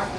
8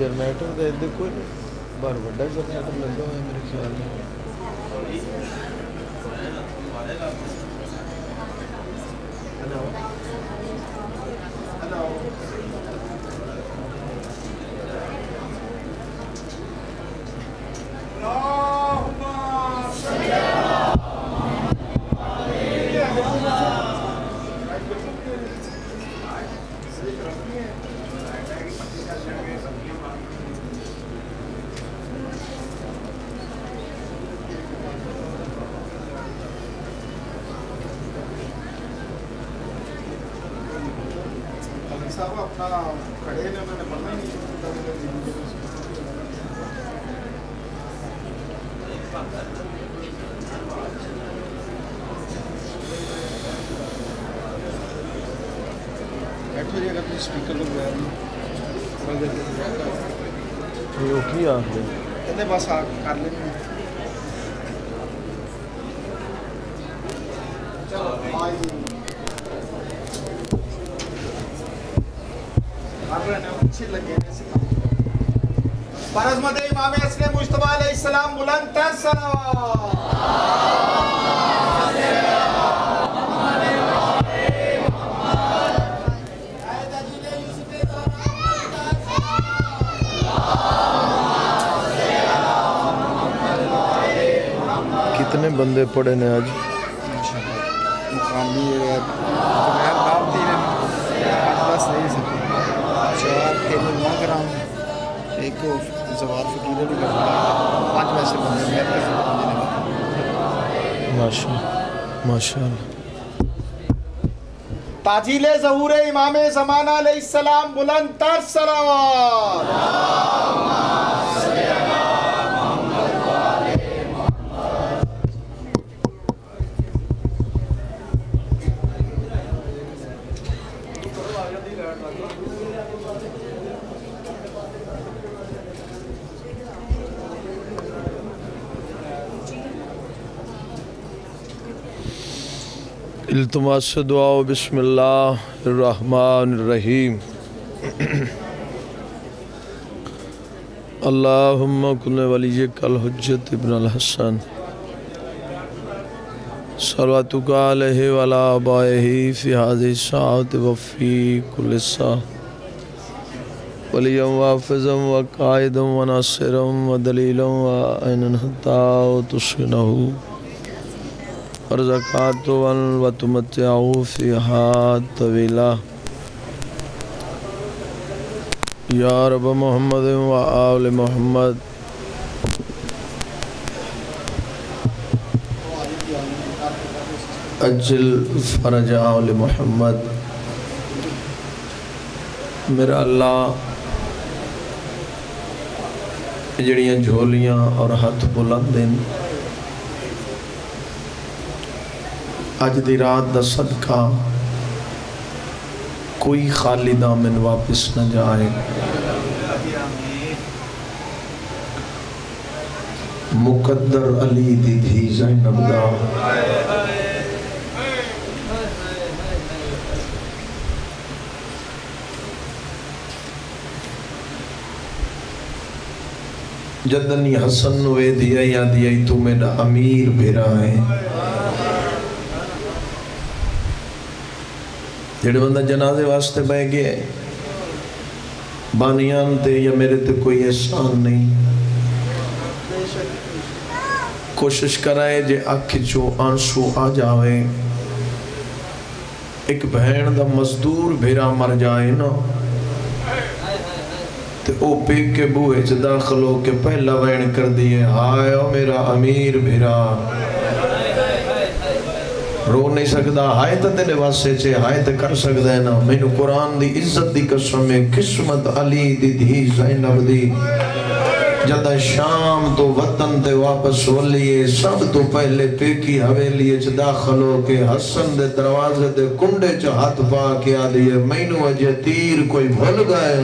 generator دے دے کوئی نہیں باہر بڑا جنریٹر لگا ہوا ہے میرے خیال میں صاحب اپنا کھڑے نے انہوں نے پڑھنا ہی نہیں بیٹھو جی اگر کوئی اسپیکر لگ گیا یہ اٹھی آ گئی کہتے بس آ کر لیں چلو برعظمت امام حسن مجتبی علیہ السلام بلند تر صلوات کتنے بندے پڑھے نے آج مقامی دعوتی نے 10 نہیں سکتے 4 3 گرام ایک زوار فقیرہ بھی کرتا ہے 5 ویسے بندے میرے کسی بندے نے ماشاءاللہ تاجیل ظہور امام زمانہ علیہ السلام بلند تر صلوات التماس دعا بسم اللہ الرحمن الرحیم اللہم کن ولیک الحجت ابن الحسن صلواتک علیہ وعلی آبائہ فی هذه الساعة وفی کل ساعة ولیا وحافظا وقائدا وناصرا ودلیلا وعینا حتی تسکنہ ورزقات وتمتعوا فيها طويلا یا رب محمد وآل محمد اجل فرجا لمحمد میرا اللہ جڑیاں جھولیاں اور ہاتھ بلند ہیں اج دی رات دا صدقہ کوئی خالی دامن واپس نہ جائے مقدر علی دی دھی زینب دا جدنی حسن نوے دیا یا دیا تو میرا امیر بھیرا ہے جڑے بندہ جنازے واسطے بہ گئے بانیان تے یا میرے تے کوئی احسان نہیں کوشش کرائے جے آنکھ چو آنسو آ جاوے ایک بہن دا مزدور بھیرا مر جائے نا تے او پیک کے بوئے چھ داخل ہو کے پہلا وین کر دیئے ہائے او میرا امیر بھیرا رو نہیں سکتا ہائے تا تیرے واسے چھے ہائے تا کر سکتا ہے نا میں نے قرآن دی عزت دی قسم میں قسمت علی دی دھی زینب دی جدہ شام تو وطن تے واپس ہو لیے سب تو پہلے پیکی حویلیے چھ داخل ہو کے حسن دے دروازے دے کنڈے چھ ہاتھ پا کے آ دیئے میں نے وجہ تیر کوئی بھول گئے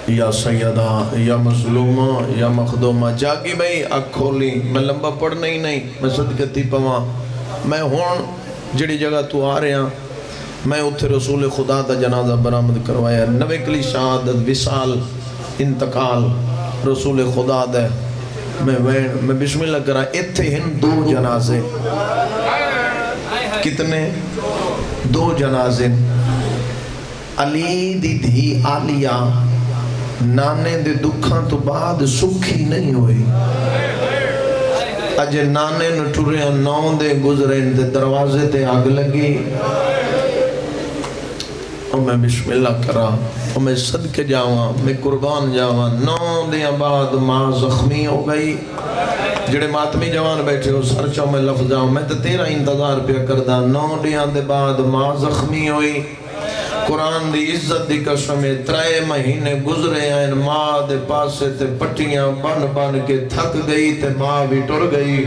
یا سیدہ یا مظلومہ یا مخدومہ جاگی بھئی آنکھ کھولی میں لمبا پڑھنا ہی نہیں میں صدقتی پواں میں ہون جڑی جگہ تو آ رہے ہیں میں اتھے رسول خدا دا جنازہ برآمد کروایا نوے کلی شہادت وصال انتقال رسول خدا دے میں بسم اللہ کرا اتھے ہن 2 جنازے کتنے 2 جنازے علی دی دھی آلیہ نانے دے دکھاں تو بعد سکھی نہیں ہوئی اجے نانے نو ٹریاں 9 دے گزرے دے دروازے تے آگ لگی اور میں بسم اللہ کرا اور میں صدقے جاواں میں قربان جاواں 9 دے بعد ماں زخمی ہو گئی جڑے ماتمی جوان بیٹھے ہو سر چاہوں میں لفظ جاؤں میں تو تیرا انتظار پہ کردہ 9 دے بعد ماں زخمی ہوئی قرآن دی عزت دی قسم 3 مہینے گزرے ہیں ماں دے پاسے تے پٹیاں بن بن کے تھک گئی تے ماں بھی ٹر گئی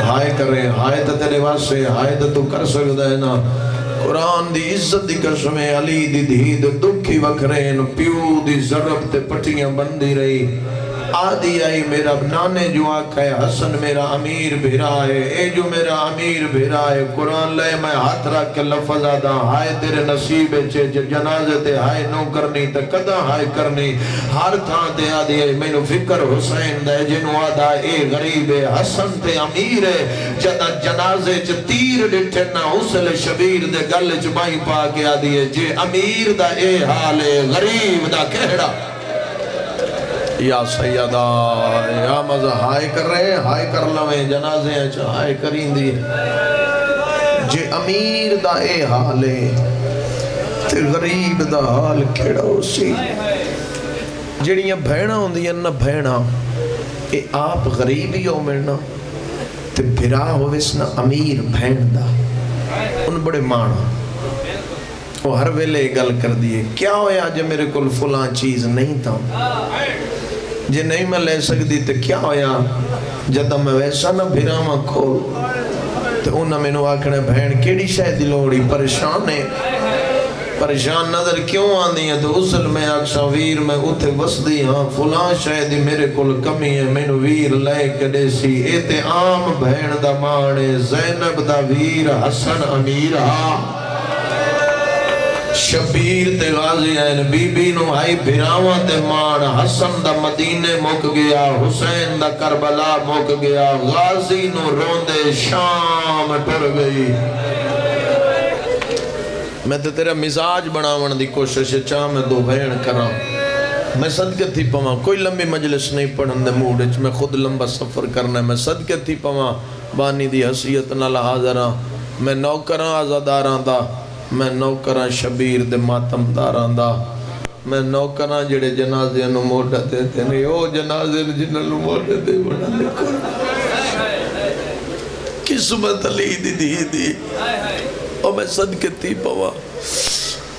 ہائے کرے ہائے تے تیرے واسے ہائے تے تو کر سکتا ہے نا قرآن دی عزت دی قسم علی دی دھی دے دکھی وکھرین پیو دی ضرب تے پٹیاں بندی رہی آدھی آئی میرا نانے جو آکھا ہے حسن میرا امیر بھیرا ہے اے جو میرا امیر بھیرا ہے قرآن لے میں ہاتھ رکھ کے لفظ آدھا ہائے تیرے نصیب چھے جنازے تے ہائے نو کرنی تے قدہ ہائے کرنی ہر تھان تے آدھی آئی میں نو فکر حسین دے جنو آدھا اے غریب ہے حسن تے امیر ہے جدہ جنازے چھ تیر ڈٹھے نا حسل شبیر دے گل چھ بائی پا کے آدھی ہے جے امیر دا اے حال ہے غریب دا کہڑا یا سیدہ یا مزہ ہائے کر رہے ہیں ہائے کر لویں جنازے ہیں چاہ ہائے کریں دی جے امیر دا اے حالے تے غریب دا حال کھڑا ہو سی جڑیاں بھینا ہوں دیا نا بھینا اے آپ غریبی ہو مرنا تے بھرا ہوئیس نا امیر بھین دا ان بڑے مانا وہ ہر ویلے گل کر دیئے کیا ہویا جے میرے کل فلان چیز نہیں تھا جے نہیں میں لے سکتی تے کیا ہویا جدہ میں ویسا نہ بھیراما کھول تے انہا میں نو آکھنے بہن کیڑی شاید لوڑی پریشان ہے پریشان نظر کیوں آندی ہے تو اصل میں آکشا ویر میں اتھے وسدی ہاں فلان شاید میرے کل کمی ہے میں نو ویر لے کڑے سی ایتے عام بہن دا مانے زینب دا ویر حسن امیر ہاں شبیر تے غازی ہیں بی بی نو آئی بھراوان تے مان حسن دا مدینے مک گیا حسین دا کربلا مک گیا غازی نو روندے شام ٹر گئی میں تے تیرا مزاج بناون دی کوشش چاہ میں 2 بھین کراں میں صدقے تھی پواں کوئی لمبی مجلس نہیں پڑھن دے موڈ میں خود لمبا سفر کرنا ہے میں صدقے تھی پواں بانی دی حسیت نہ حاضراں میں نوکراں آزاداراں دا میں نوکراں شبیر دے ماتم داراں دا میں نوکراں جڑے جنازے انہوں موڑا دیتے نہیں او جنازے جنہوں موڑا دے بڑا لکھو قسمت علی دی او میں صدقے تھی پوا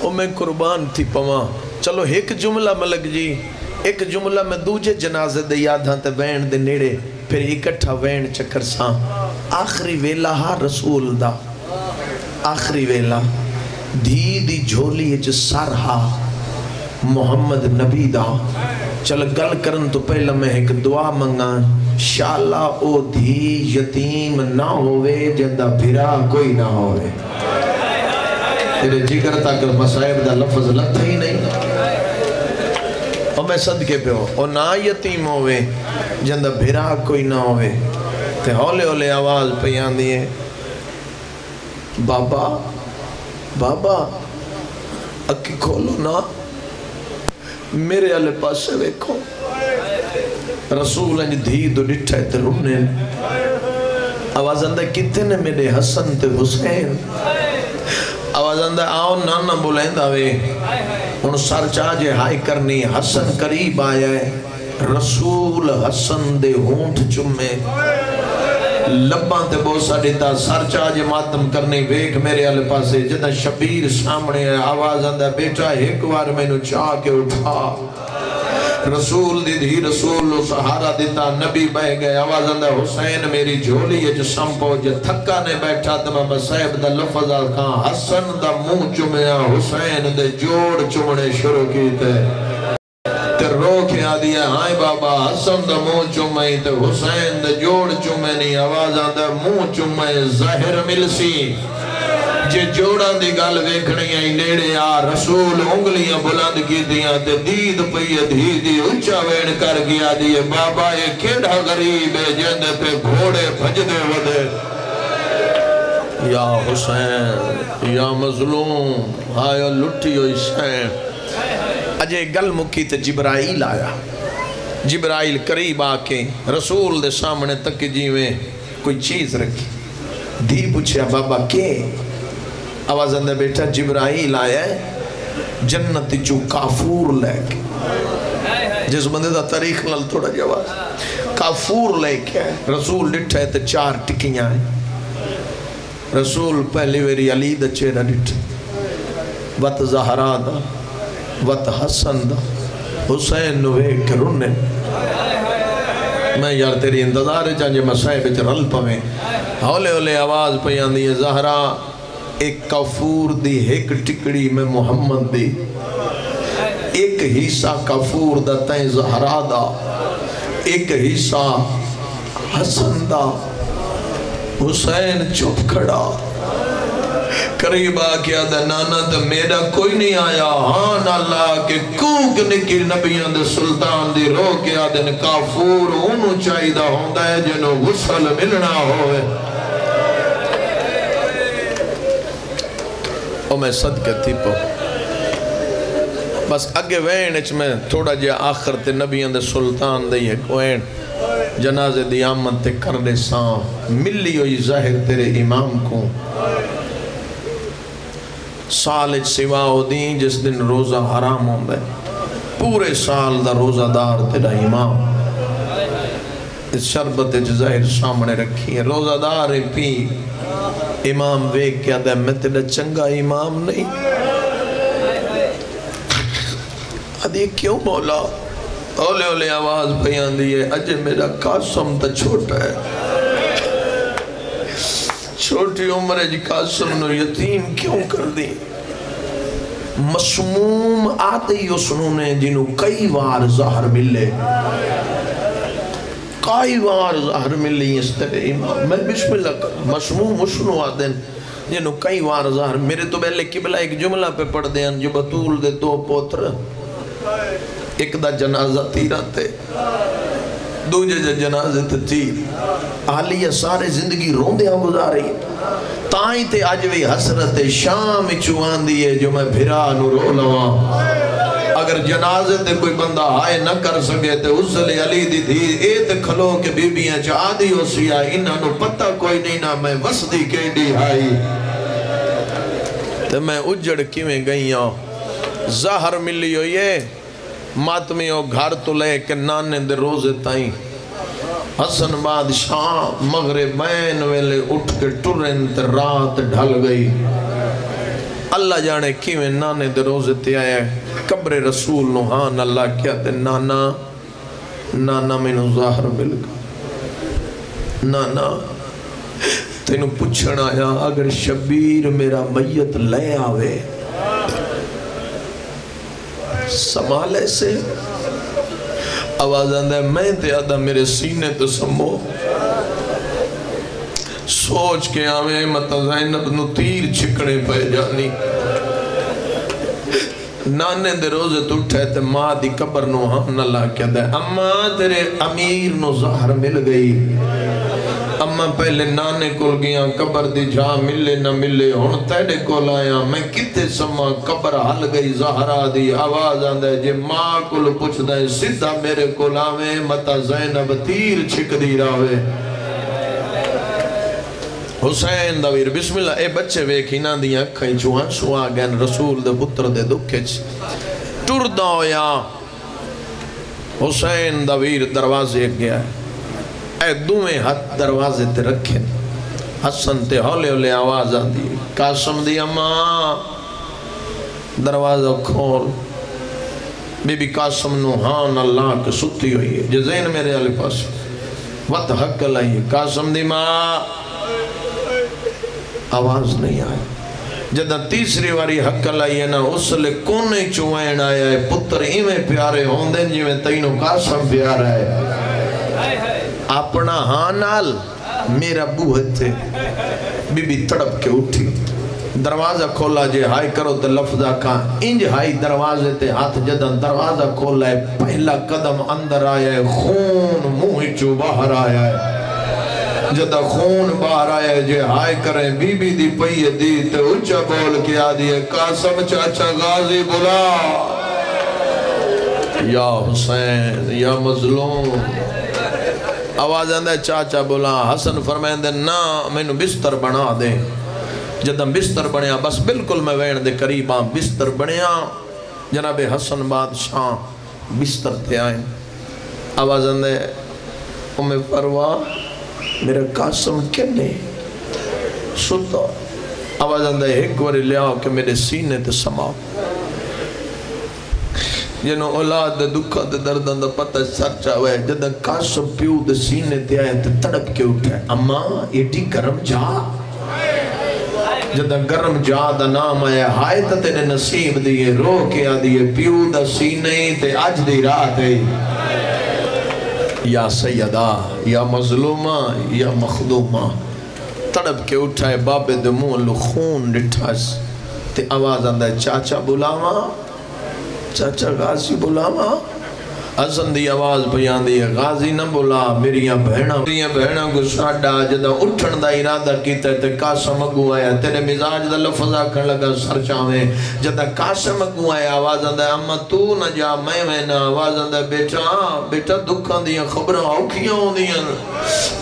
او میں قربان تھی پوا چلو ایک جملہ ملک جی ایک جملہ میں دوجے جنازے دے یاد ہاں تے وین دے نیڑے پھر اکٹھا وین چکر ساں آخری ویلہ ہاں رسول دا آخری ویلہ دھی دی جھولی اچھ سر ہا محمد نبی دا چل گل کرن تو پہلے میں ایک دعا منگا شاءاللہ او دھی یتیم نہ ہوئے جندہ بھرا کوئی نہ ہوئے تیرے جگر تک مسائب دا لفظ لگتا ہی نہیں اور میں صدقے پہ ہو اور نہ یتیم ہوئے جندہ بھرا کوئی نہ ہوئے تے ہولے ہولے آواز پیان دیئے بابا بابا اکی کھولو نا میرے علی پاسے ویکھو رسول انج دھی دو ڈٹھا تے رونے آواز اندہ کتنے میرے حسن تے حسین آواز اندہ آؤ نانا بولیں داوے ان سر چاجے ہائی کرنی حسن قریب آیا ہے رسول حسن دے ہونٹ چمے لباں تے بوسا دیتا سر چاجے ماتم کرنی ویک میرے علی پاسے جدہ شبیر سامنے آواز اندہ بیٹا ایک وار میں نو چاہ کے اٹھا رسول دی دھی رسول سہارا دیتا نبی بہ گئے آواز اندہ حسین میری جھولی ہے جو سمپو جو تھکا نے بیٹھا تمہ مسائب دا لفظ آکھاں حسن دا منہ چمیا حسین دے جوڑ چمنے شروع کیتے تے رو کے آدیا ہائے بابا حسن دا منہ چمائی تے حسین دا جوڑ چمینی آواز آدھا منہ چمائی ظاہر ملسی جے جوڑاں دی گل ویکھنی آئی نیڑے آ رسول انگلیاں بلند کی دیاں تے دید پئی دھی دی اچھا وین کر گیا دیئے بابا یہ کیڑا غریب ہے جند پہ گھوڑے بھجدے ودے یا حسین یا مظلوم آیا لٹی ہوئی حسین اجے گل مکی تے جبرائیل آیا جبرائیل قریب آکے رسول دے سامنے تک جیویں کوئی چیز رکھی دھی پوچھیا بابا کے آواز اندر بیٹا جبرائیل آیا ہے جنت جو کافور لے کے جس بندے دا تاریخ لال تھوڑا جواز کافور لے کے رسول ڈٹھا ہے تے 4 ٹکیاں ہیں رسول پہلی ویری علی دا چہرہ ڈٹھا وط زہرا دا وط حسن دا حسین نوے کے رونے میں یار تیری انتظار ہے چاہجے مسائب اچھ رل پویں ہولے ہولے آواز پیان دی زہرا ایک کافور دی ایک ٹکڑی میں محمد دی ایک حصہ کافور دا تین زہرا دا ایک حصہ حسن دا حسین چپ کھڑا قریب آکیا دا نانا دا میرا کوئی نہیں آیا ہاں اللہ کے کوک نکی نبیان دا سلطان دی رو کے آدن کافور انہوں چاہی دا ہوندہ ہے جنہوں غسل ملنا ہوئے او میں صدقہ تھی پو بس اگے وین اچھ میں تھوڑا جا آخر تے نبیان دا سلطان دی ہے کوئین جنازے دی آمد تے کرنے ساں ملی ہوئی ظاہر تیرے امام کو سالج سوا ہو دیں جس دن روزہ حرام ہوں دے پورے سال دا روزہ دار تیرا امام اس شربت ظاہر سامنے رکھی ہے روزہ دار پی امام ویک کیا دے میں تیرا چنگا امام نہیں ادھی کیوں مولا اولے اولے آواز بیان دیئے اجے میرا قاسم تا چھوٹا ہے چھوٹی عمر جی قاسم نو یتیم کیوں کر دی مسموم آتے ہی اسنونے جنہوں کئی وار ظاہر ملے کئی وار ظاہر ملی اس طرح امام میں بسم اللہ کر مسموم اسنو آتے جنہوں کئی وار ظاہر میرے تو پہلے قبلہ ایک جملہ پہ پڑھ دیں جو بطول دے 2 پوتر ایک دا جنازہ تیراتے دوجہ جنازہ تیر آلیہ سارے زندگی روندے ہم گزاری تائیں تے آجوی حسرت شام چوان دیئے جو میں بھرا نو رو لواں اگر جنازے تے کوئی بندہ آئے نہ کر سکے تے اس لئے علی دی تھی اے تے کھلو کے بی بیاں چاہ دی ہو سیا انہاں نو پتہ کوئی نہیں نہ میں وسدی کے ڈی آئی تے میں اجڑ کیویں گئیاں ظاہر ملی ہو یہ ماتمیوں گھر تو لے کے نانے دے روزے تائیں حسن بادشاہ مغربین ویلے اٹھ کے ٹرن تے رات ڈھل گئی اللہ جانے کیویں نانے دے روزے تے آئے قبر رسول نو ہاں اللہ کیا تے نانا میں نو ظاہر مل گئی نانا تینو پچھنا آیا اگر شبیر میرا میت لے آوے سمالے سے آواز آندہ ہے میں تے آدھا میرے سینے تو سمو سوچ کے آوے مطا زینب نو تیر چھکڑے پہ جانی نانے دے روزے تو اٹھے تے ماں دی قبر نو ہم اللہ کیا دے اماں تیرے امیر نو ظاہر مل گئی اماں پہلے نانے کول گیا قبر دی جا ملے نہ ملے ہون تیڑے کول آیا میں کتے سما قبر حل گئی زہرا دی آواز آندے جے ماں کول پوچھ دائیں سدھا میرے کول آوے متا زینب تیر چھک دی راوے حسین دویر بسم اللہ اے بچے ویکھی نہ دیا کھائیں چوہاں سوا گین رسول دے پتر دے دکھچ ٹر داؤیا حسین دویر دروازے گیا ہے اے دویں ہاتھ دروازے تے رکھیں حسن تے ہولے ہولے آواز آدھی قاسم دی اماں دروازہ کھول بی بی قاسم نو ہاں اللہ کے ستی ہوئی ہے جزین میرے علی پاس وقت حق لائیے قاسم دی ماں آواز نہیں آئی جدہ تیسری واری حق لائیے نا اس لئے کونے چوائن آیا ہے پتر ایمیں پیارے ہوندیں جی میں تینوں قاسم پیارا ہے اپنا ہاں نال میرا بوہت تھے بی بی تڑپ کے اٹھی دروازہ کھولا جے ہائی کرو تے لفظہ کا انج ہائی دروازے تے ہاتھ جدن دروازہ کھولا ہے پہلا قدم اندر آیا ہے خون منہ چو باہر آیا ہے جدہ خون باہر آیا ہے جے ہائی کریں بی بی دی پئی دی تے اچھا بول کے آدھی ہے قاسم چاچا غازی بلا یا حسین یا مظلوم آواز آندہ چاچا بولا حسن فرمائن دے نا میں نو بستر بنا دے جدہ بستر بنیا بس بالکل میں وین دے قریباں بستر بنیا جناب حسن بادشاہ بستر تے آئیں آواز آندہ ام فروا میرا قاسم کنے ستا آواز آندہ ایک وری لیاؤ کہ میرے سینے تے سماؤ جنہوں اولاد دے دکھا دے دردن دا پتہ سر چاہوے جدہ قاسم پیو دے سینے تے آئے تے تڑپ کے اٹھے اما ایٹی گرم جا جدہ گرم جا دا نام آئے ہائے تا تینے نصیب دیئے رو کے آدھیے پیو دا سینے تے آج دی رات ہے یا سیدہ یا مظلومہ یا مخدومہ تڑپ کے اٹھائے بابے دے منہ لخون ڈٹھاس تے آواز آندہ ہے چاچا بلاوا چاچا غازی بلاوا حسن دی آواز بیان دی ہے غازی نہ بلا میریاں بہنہ کو ساڑھا جدہ اٹھن دا ارادہ کیتا ہے تے قاسم اگو آیا تیرے مزاج دا لفظ آکھن لگا سر چاہویں جدہ قاسم اگو آیا آواز آندہ ہے اما تو نہ جا میں نہ آواز آندہ ہے بیٹا دکھاں دیاں خبریں اوکھیاں ہوں دیاں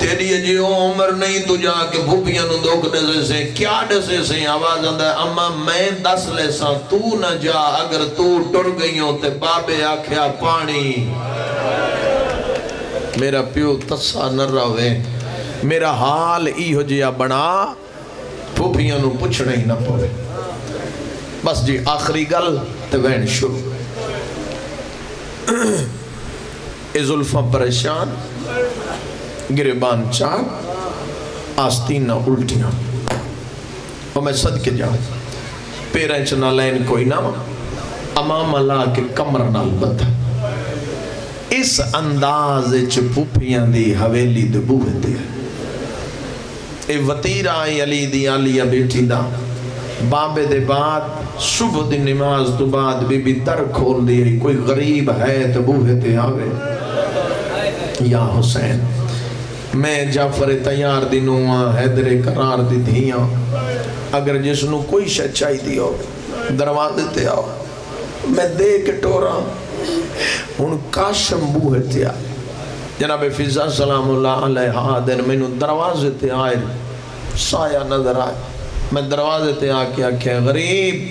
تیری جی عمر نہیں تو جا کے بھوپیاں نو دوک دے سے کیا دے سے آواز آندہ ہے اما میں دس لے سا تو نہ جا اگر تو ٹر گئیوں تے بابے آکھیا پانی میرا پیو تسا نہ روے میرا حال ای ہو جیا بنا پھوپیاں نو پچھنے ہی نہ پوے بس جی آخری گل تے وین شروع اے زلفہ پریشان گریبان چاک آستینہ الٹیاں اور میں صدقے جاؤں پیریں چنا لین کوئی نہ امام اللہ کے کمر نال بدھا اس انداز پھوپیاں دی حویلی دبوہ دی اے وطیرہ علی دی آلیہ بیٹھی دا بابے دے بعد صبح دی نماز تو بعد بی بی در کھول دی کوئی غریب ہے دبوہ تے آوے یا حسین میں جعفر تیار دی نوہ حیدر قرار دی دھیاں اگر جس نو کوئی شچائی دی ہو دروازے تے آو میں دے کے ٹورا ان قاسم بوہ تے آئے جناب فضا سلام اللہ علیہ دن میں نو دروازے تے آئے سایہ نظر آئے میں دروازے تے آکے آکے غریب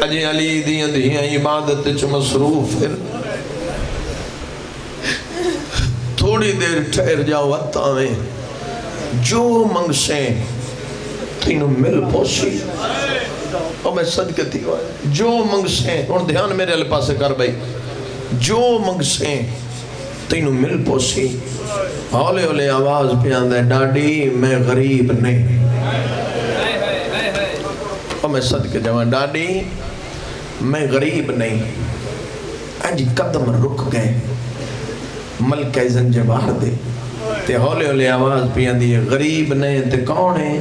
اجی علی دیاں دیاں عبادت چ مصروف ہے تھوڑی دیر ٹھہر جاؤ وقتا میں جو منگ سے تینوں مل پوسی اور میں صدقے تھی جو منگ سے اور دھیان میرے علی پاسے کر بھائی جو منگ سے تینوں مل پوسی ہولے ہولے آواز پہ آندھے ڈاڈی میں غریب نہیں اور میں صدقے جوان ڈاڈی میں غریب نہیں انجی قدم رک گئے ملکہ زنجبار دے تے ہولے ہولے آواز پہ آندھی ہے غریب نہیں تے کون ہے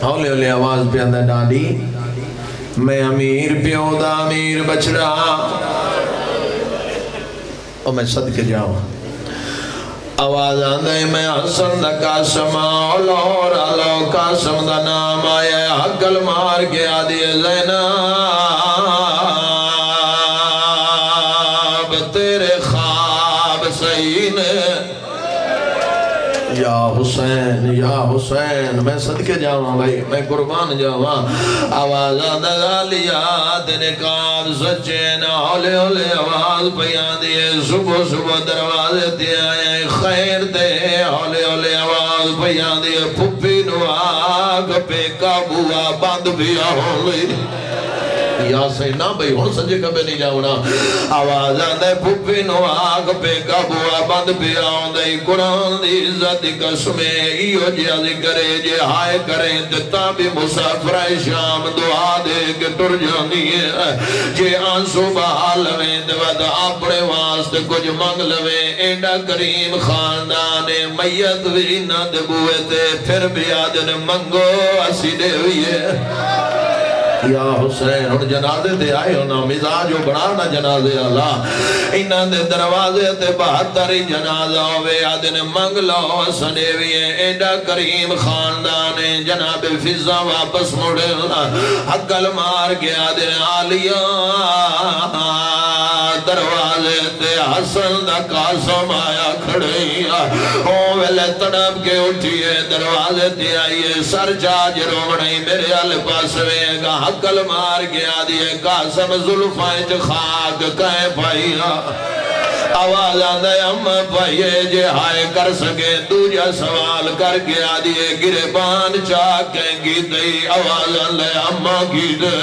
ہولے ہولے آواز پہ آندھا ڈاڈی میں امیر پیو دا امیر بچڑا اور میں صدقے جاؤں آواز آندھا ہے میں حسن دا قاسم اور اللہ قاسم دا نام آیا ہے حقل مار کے آدھی زینب تیرے خواب صحیح نے یا حسین میں صدقے جاؤں بھائی میں قربان جاؤں آواز آدھا لیا تیرے کام سچے نہ ہولے ہولے آواز پیان دیئے صبح دروازے تے آئے خیر دے ہولے ہولے آواز پیان دیئے پھپی نو آگ پہ قابوہ بند بھی ہولے یا سے نہ بھئی ہون سجے کبے نہیں جاؤنا آواز آندے پھپی نو آگ پہ کبوا بند پہ آندے قرآن دی عزت قسمے ایو جیا ذکرے جے ہائے کریں دتا بھی مسافر شام دعا دے کے ٹر جانی ہے جے آنسو بہال میں دواد اپنے واسطے کچھ منگ لویں ایڈا کریم خاندان میت بھی نہ دبوئے تے پھر بھی آدن منگو اسی دے ہوئی ہے یا حسین اور جنازے تے آئے ہونا مزاج و بڑھانا جنازے اللہ انہاں دے دروازے تے 72 جنازہ ہوئے آدن منگ لو سنے بھی ہیں ایڈا کریم خاندان جناب فضا واپس مڑے حقل مار کے آدن آلیاں دروازے تے حسن دا قاسم آیا کھڑے ویلے تڑپ کے اٹھئے دروازے تے آئیے سر چاج روڑیں میرے آل پاس میں گا حقل مار گیا دیئے قاسم ظلفائیں چھ خاک کہیں پائیا آواز آندھے ہم پائیے جے ہائے کر سکے دوجہ سوال کر گیا دیئے گربان چاکیں گی دئی آواز آندھے ہم کی دے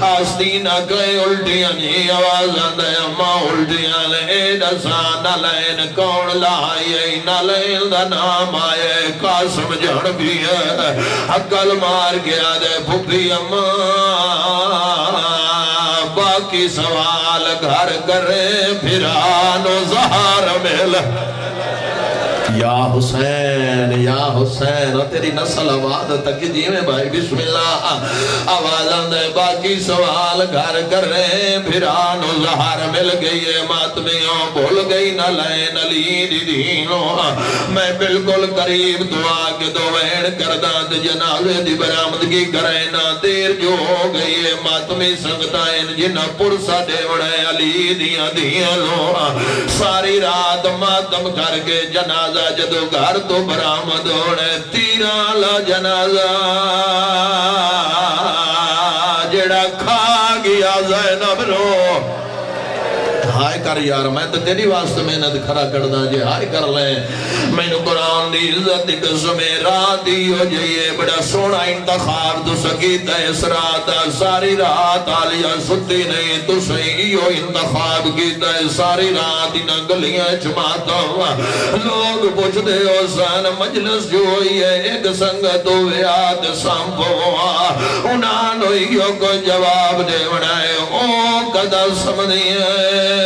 آستینہ کہیں الٹیاں نہیں آواز آندھے ہم الٹیاں لین سان لین کون لائے نہ لین دا نام آئے قاسم جھڑ بھی ہے حقل مار گیا دے پھپی اماں باقی سوال گھر کرے پھرانو زہار مل یا حسین تیری نسل آباد تک جی میں بھائی بسم اللہ آواز آندے باقی سوال گھر کر رہے پھران و زہار مل گئی ہے ماتمیوں بھول گئی نہ لین علی دی دینوں میں بالکل قریب دعا کے دو وین کردان جنازے دی برآمدگی کریں نہ دیر جو ہو گئی ہے ماتمی سنگتائیں جنہ پرسا دیوڑے علی دیاں دیاں لو ساری رات ماتم کر کے جنازہ جدو گھر تو برآمد ہونے تیرالا جنازہ جڑا کھا گیا زینب رو ہائے کر یار میں تو تیری واسطے محنت کھڑا کردہ جے ہائے کر لیں میں نے قرآن دی عزت قسمے رات ہی ہو جائیے بڑا سونا انتخاب تو سکیتا اس رات ساری رات آلیا ستی نہیں تو سہیو انتخاب کیتا ہے ساری رات انہاں گلیاں چماتا ہوا لوگ پوچھ دے ہو سان مجلس جو ہوئی ہے ایک سنگت ہویات سامپو ہوا انہاں نوئیوں کو جواب دے بڑھائے او قدر سمدھی ہے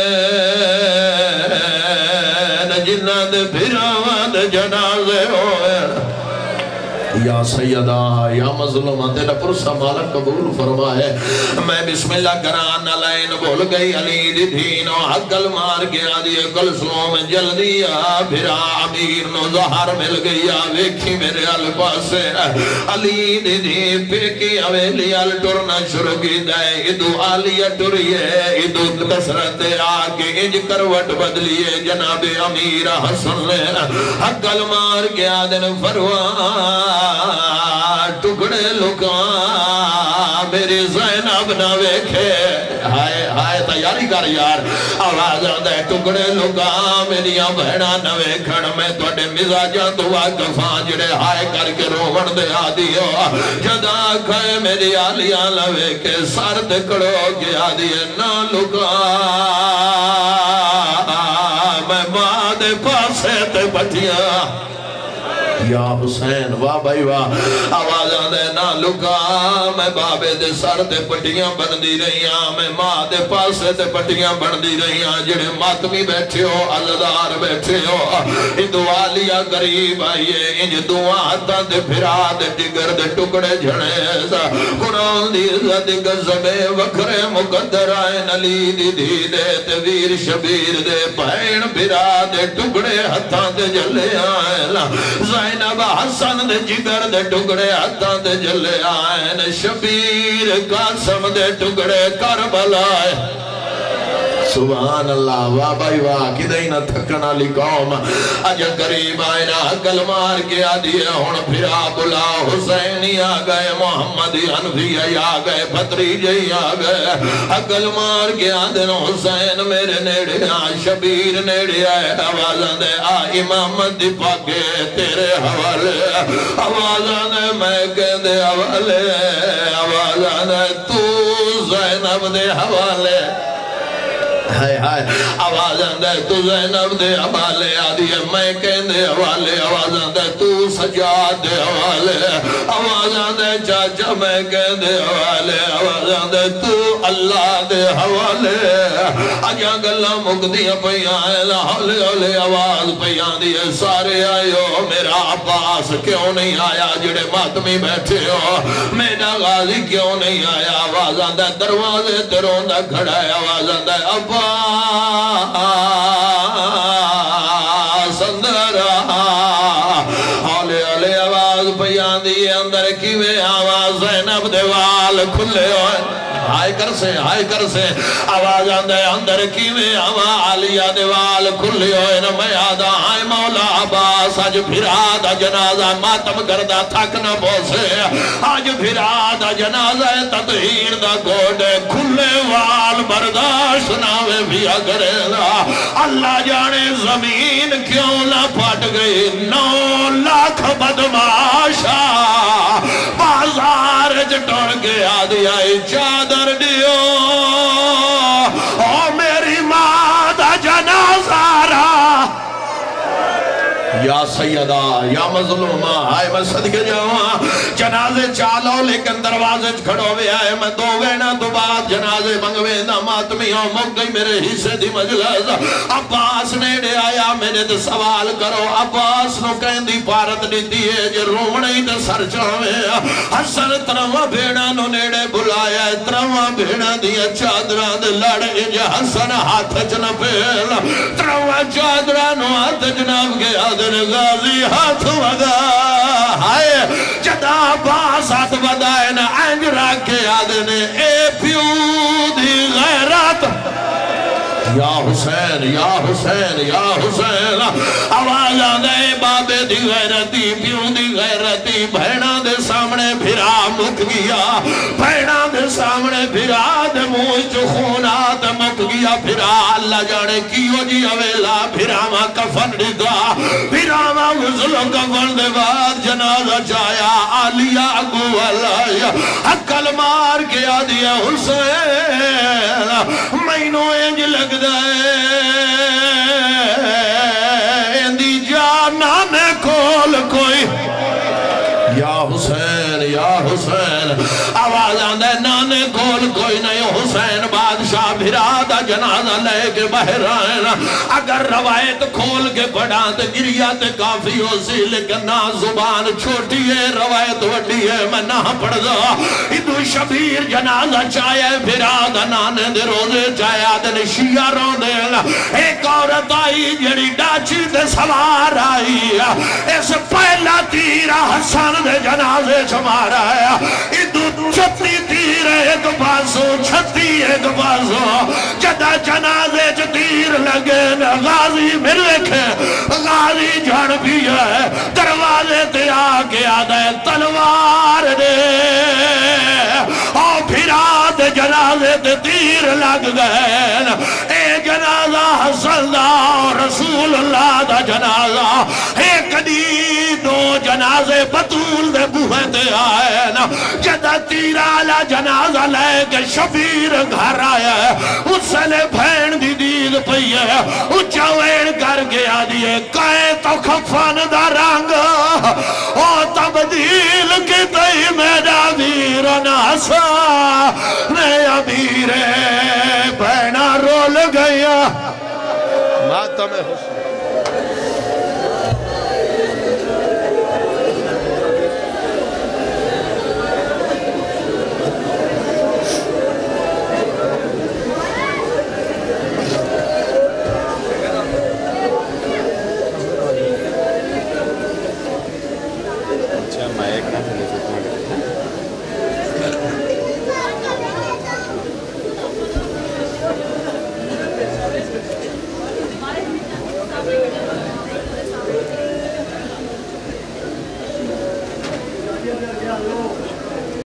جنہ دے پھراوان جنازے ہوئے یا سیدہ یا مظلومہ تیرا پرسا مالک قبول فرمائے میں بسم اللہ کران لائن بول گئی علی دی دینو حقل مار گیا دیئے کلسلوم جلدی پھرا امیر نو زہر مل گیا ویکھی میرے الپاس علی دی دین پیکی اویلی الٹرنا شروع کی دائے ادو آلیہ ٹریے ادو کسرت آکے انج کروٹ بدلیے جناب امیر حسن لے حقل مار گیا دن فروان ٹکڑے لکاں میری زینب نہ ویکھے ہائے تیاری کر یار آواز آدھے ٹکڑے لکاں میری بہنا نہ ویکھن میں توڑے مزاجاں تو واقفاں جڑے ہائے کر کے رومن دے آدھی ہو جدا کھائے میری آلیاں نہ ویکھے سار دکڑو کے آدھی نہ لکاں میں ماں دے پاسے تے بٹیاں یا حسین واہ بھائی واہ آواز آدھے نہ لکا میں بابے دے سر دے پٹیاں بن دی رہیاں میں ماں دے پاسے دے پٹیاں بن دی رہیاں جڑے ماتمی بیٹھے ہو عزدار بیٹھے ہو دعا لیا قریب آئیے انج دعا ہتھا دے پھرا دے ٹگر دے ٹکڑے جھڑے قرآن دی عزت قسمے وکھرے مقدر آئے نلی دی دی دے تویر شبیر دے پہن پھرا دے ٹکڑے ہتھا دے جلے آئے زینب حسن دے جگر دے ٹکڑے ہتھا دے جلے آئے شبیر قاسم دے ٹکڑے کربلا آئے سبحان اللہ واہ بھائی واہ کدھئی نہ تھکنا لی قوم اج قریب آئینا عقل مار کے آدھیے ہون پھرا بلا حسینی آگئے محمدی حنفی آگئے بھتریجی آگئے عقل مار کے آدھن حسین میرے نیڑے شبیر نیڑے آئے آوازاں دے امامت دی پاکے تیرے حوالے آوازاں دے میں کہہ دے حوالے آوازاں دے تو زینب زینب دے حوالے ہائے ہائے آواز آندے تو زینب دے حوالے آدھی ہے میں کہندے حوالے آواز آندے تو سجاد دے حوالے آواز آندے چاچا میں کہندے حوالے آواز آندے تو اللہ دے حوالے اجاں گلاں مکدیاں پیاں ہولے ہولے آواز پیاں دی سارے آئیو میرا عباس کیوں نہیں آیا جڑے ماتمی بیٹھے ہو میرا غازی کیوں نہیں آیا آواز آندے دروازے تے روندا کھڑا ہے آواز آندے عباس اندرا ہولے ہولے آواز پیان دی اندر کیویں آواز زینب دے وال کھلے ہوئے ہائے کر سے آواز آندے اندر کیویں آواز عالیہ دے وال کھلے ہوئے نا میں آدھا ہائے مولا عباس آج پھرا دا جنازہ ماتم کردہ تھک نہ پوسے آج پھرا دا جنازہ تطہیر دا گوڑے کھلے وال برداشت ناوے بھی اگرے دا اللہ جانے زمین کیوں نہ پھٹ گئی 9 لاکھ بدماشا بازار جٹوڑ کے آدھی آئی چادر دیو او میری ماں دا جنازہ را یا سیدہ یا مظلومہ آئے میں صدقے جاؤں جنازے چالو لیکن دروازے کھڑو بھی آئے میں دو گینا تو بعد جنازے منگوے نا ماتمی ہوں مک گئی میرے حصے دی مجلس عباس نیڑے آیا میرے دے سوال کرو عباس نو کہندی پارت دیتی ہے جو رومنے ہی دے سر چاہوے حسن تروا بھیڑا نو نیڑے بلایا تروا بھیڑا دیا چادران دے لڑے جا حسن ہاتھ جنہ پھیل تروا چادران نو ہاتھ جناب کے آدھے غازی ہاتھ وگا ہائے جدا باس ہاتھ ودائے نا اینج رکھ کے آدھنے اے پیو دی غیرت یا حسین یا حسین یا حسین آواز آدھے بابے دی غیرتی پیو دی غیرتی بھیڑا دے سامنے پھرا مک گیا بھیڑا دے سامنے پھرا دے موچ خونات مک گیا پھرا اللہ جانے کیوں جی اویلا پھرا ماں کفن دیتا پھرا ماں غزل و کفن دے بعد جنازہ چایا آلیہ اگو اللہ حقل مار کے آدھیا حسین مینو انج لگ دائے اندی جانا نے کھول کوئی یا حسین آواز آندے نانے کھول کوئی نہیں حسین بادشاہ بھرادا جنازہ لے کے باہر آئے اگر روایت کھول کے پڑھا تے گریات کافی ہو سی لیکن نا زبان چھوٹی ہے روایت وڈی ہے میں نہ پڑھ دا ادو شبیر جنازہ چاہے بھرادا نانے دے روزے چاہے آدھن شیعہ رو دے ایک عورت آئی جڑی ڈاچی دے سوار آئی اس پہلا تیرہ حسن دے جنازے چمارا ہے ادو چھتی تیر ایک بازو چھتی ایک بازو جدہ جنازے چ تیر لگے غازی ملے کھے غازی جھڑ بھی ہے دروازے تے آگے آدھے تلوار دے اور پھرا دے جنازے تے تیر لگ گئے اے جنازہ حسن دا رسول اللہ دا جنازہ ایک دی دو جنازے بطول دے بوہے تے آئے نا جدہ تیرالا جنازہ لے کے شبیر گھر آیا ہے اس سے لے بھین دی دید پئی ہے اچھا وین کر کے آدھیے کہے تو کفن دا رنگ او تبدیل کی تئی میرا ویر ناسا میں امیر بھینا رول گیا ماتم حسین